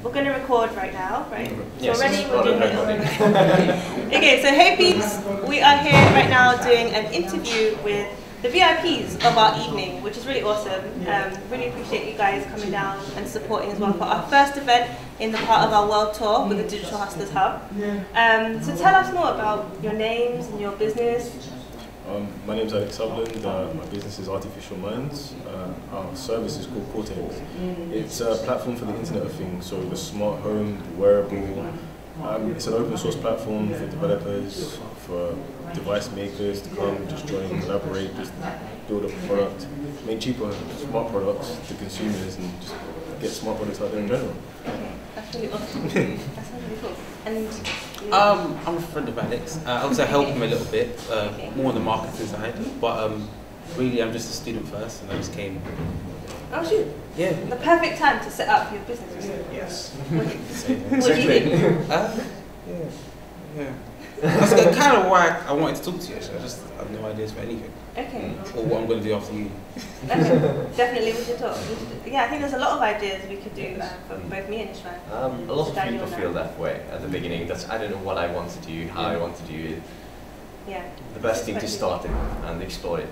we're going to record right now, right? Yes, so already we're doing it. Okay, so hey peeps, we are here right now doing an interview with the VIPs of our evening, which is really awesome. Really appreciate you guys coming down and supporting as well for our first event in the part of our world tour with the Digital Hustlers Hub. So tell us more about your names and your business. My name is Alex Sutherland. My business is Artificial Minds. Our service is called Cortex. It's a platform for the Internet of Things, so the smart home, the wearable. It's an open source platform for developers, for device makers to come, just join, collaborate, just build up a product, make cheaper, smart products to consumers, and just get smart products out there in general. Okay, that's really awesome. That sounds really cool. And I'm a friend of Alex. I also help him a little bit, more on the marketing side, but really I'm just a student first, and I just came. Oh shoot! Yeah. The perfect time to set up your business. Yes. What do you think? Yeah. That's kind of why I wanted to talk to you. Actually, I just have no ideas for anything. Okay. Or what I'm going to do after uni. Okay. Definitely, we should talk. Yeah, I think there's a lot of ideas we could do for both me and Ishwan. A lot of people feel that way at the beginning. That's I don't know what I want to do, how I want to do it. Yeah. The best thing to start it and explore it.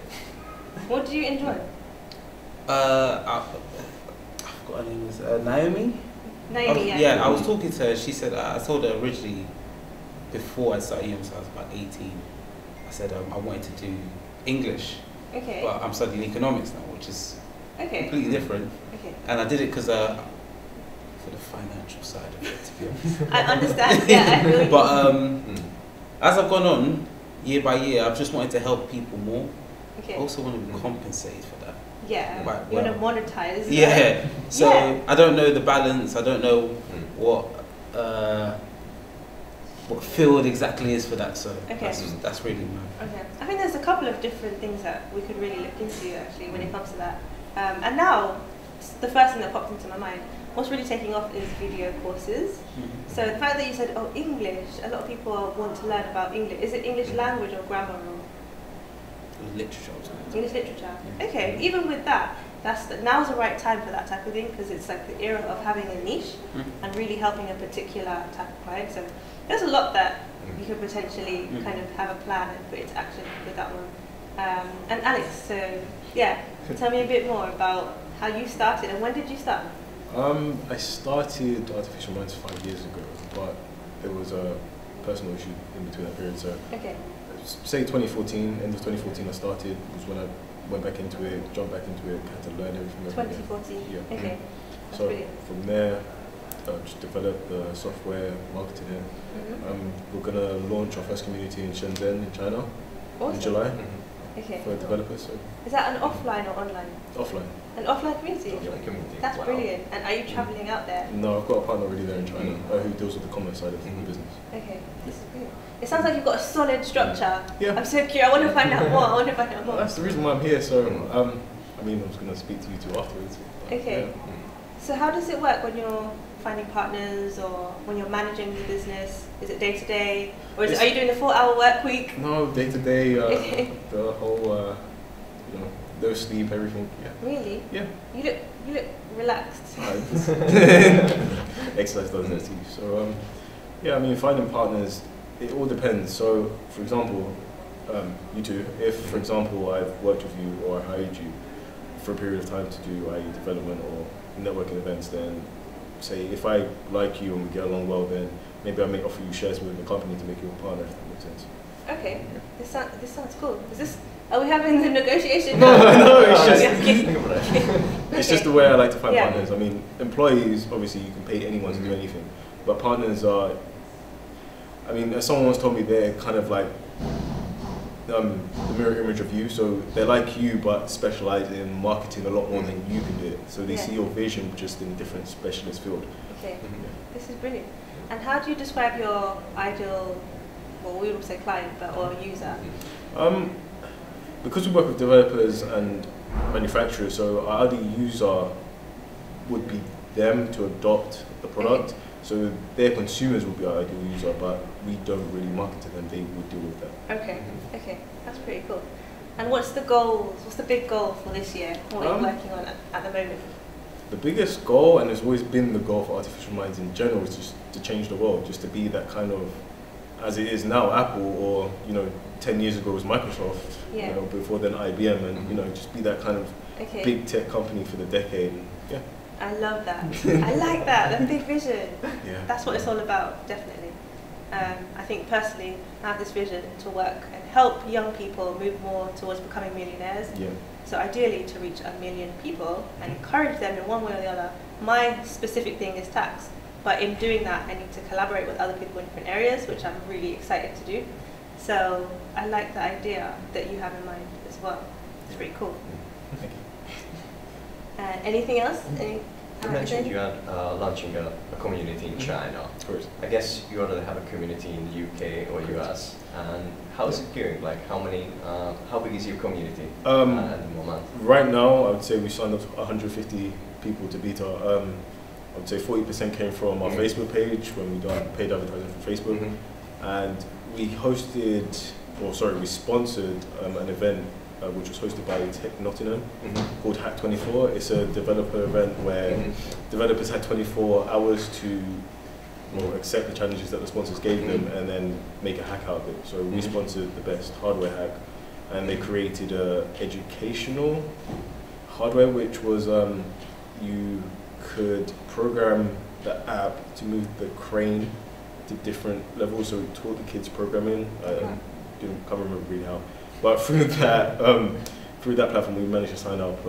What do you enjoy? I forgot her name was Naomi. Naomi, Yeah, I was talking to her. She said I told her originally before I started uni, so I was about 18. I said I wanted to do English. Okay. But I'm studying economics now, which is completely different. Okay. And I did it because for the financial side of it, to be honest. I understand. Yeah, I feel you. But as I've gone on, year by year, I've just wanted to help people more. Okay. I also want to be compensated for that. Yeah. Quite You well. want to monetize. Yeah. Right? So yeah. I don't know the balance. I don't know what field exactly is for that. So that's really my. Okay. I think there's a couple of different things that we could really look into actually when it comes to that. And now, the first thing that popped into my mind, what's really taking off is video courses. So the fact that you said, oh, English, a lot of people want to learn about English. Is it English language or grammar or? Literature. English literature. Okay, even with that, now's the right time for that type of thing because it's like the era of having a niche and really helping a particular type of client. So there's a lot that you could potentially kind of have a plan and put into action with that one. And Alex, so yeah, tell me a bit more about how you started and when did you start? I started Artificial Minds 5 years ago, but there was a personal issue in between that period. So say 2014, end of 2014 I started, was when I went back into it, jumped back into it, had to learn everything. 2014? Yeah. Okay. So from there, just developed the software, marketed it. We're going to launch our first community in Shenzhen in China in July for developers. So. Is that an offline or online? Offline. An offline community? Offline community. That's brilliant. And are you travelling out there? No, I've got a partner already there in China who deals with the commerce side of the business. Okay, this is good. It sounds like you've got a solid structure. Yeah. I'm so curious. I want to find out more. That's the reason why I'm here. So, I mean, I was going to speak to you two afterwards. Okay. Yeah. So how does it work when you're finding partners or when you're managing the business? Is it day to day, or are you doing the 4-hour work week? No, day to day. The whole, no sleep, everything. Yeah. Really? Yeah. You look relaxed. Exercise doesn't it to you. So, yeah, I mean, finding partners, it all depends. So, for example, you two, if, for example, I've worked with you or I hired you for a period of time to do IE development or networking events, then say if I like you and we get along well, then maybe I may offer you shares within the company to make you a partner, if that makes sense. Okay, this sounds cool. Are we having the negotiation? No, it's just it's just the way I like to find partners. I mean, employees, obviously you can pay anyone to do anything, but partners are, I mean, as someone once told me, they're kind of like the mirror image of you, so they're like you but specialize in marketing a lot more than you can do it, so they see your vision just in a different specialist field. Okay, this is brilliant. And how do you describe your ideal, well, we would say client, or user? Because we work with developers and manufacturers, so our ideal user would be them to adopt the product. So their consumers will be our ideal user, but we don't really market to them, they would deal with that. Okay, okay, that's pretty cool. And what's the goals, what's the big goal for this year? What are you working on at the moment? the biggest goal, and it's always been the goal for artificial minds in general, is just to change the world, just to be that kind of, as it is now, Apple, or 10 years ago was Microsoft, before then IBM, and just be that kind of big tech company for the decade. And, yeah. I love that. I like that. The big vision. Yeah. That's what it's all about, definitely. I think personally, I have this vision to work and help young people move more towards becoming millionaires. Yeah. So ideally to reach 1 million people and encourage them in one way or the other. My specific thing is tax. But in doing that, I need to collaborate with other people in different areas, which I'm really excited to do. So I like the idea that you have in mind as well. It's pretty cool. Thank you. Anything else? You mentioned you are launching a community in China. Of course. I guess you already have a community in the UK or US. And how is it going? Like, how big is your community at the moment? Right now, I would say we signed up 150 people to beta. I would say 40% came from our Facebook page when we done paid advertising for Facebook, and we we sponsored an event which was hosted by Tech Nottingham called Hack 24. It's a developer event where developers had 24 hours to accept the challenges that the sponsors gave them and then make a hack out of it. So we sponsored the best hardware hack, and they created a educational hardware which was you could program the app to move the crane to different levels, so we taught the kids programming. Can't remember really how, but through that platform we managed to sign up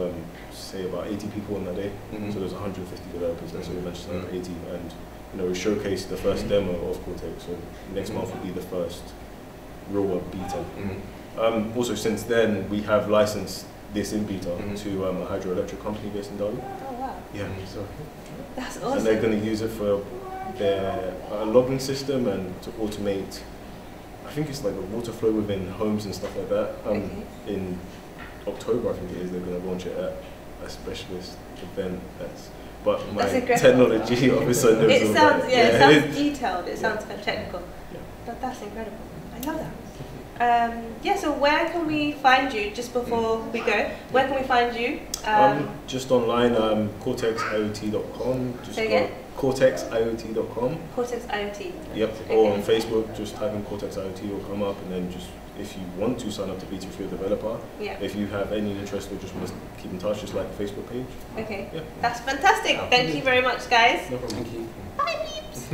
say about 80 people on that day. So there's 150 developers there, so we managed to sign up 80, and we showcased the first demo of Cortex. So next month will be the first real world beta. Also since then we have licensed this in beta to a hydroelectric company based in Derby. Oh wow. Yeah. So that's awesome. and they're going to use it for their logging system and to automate. I think it's like a water flow within homes and stuff like that. In October, I think it is, they're going to launch it at a specialist event. But my technology officer knows it all sounds, that. it sounds detailed, it sounds kind of technical. Yeah. But that's incredible. I love that. So where can we find you, just before we go, where can we find you? Just online, cortexiot.com. Say again? cortexiot.com. Cortex IoT. Yep. Or on Facebook, just type in Cortex IoT will come up, and then just if you want to sign up to beta if you're a developer. Yeah. If you have any interest or just want to keep in touch, just like the Facebook page. Okay. Yeah. That's fantastic. Thank you very much, guys. No problem. Thank you. Bye, peeps.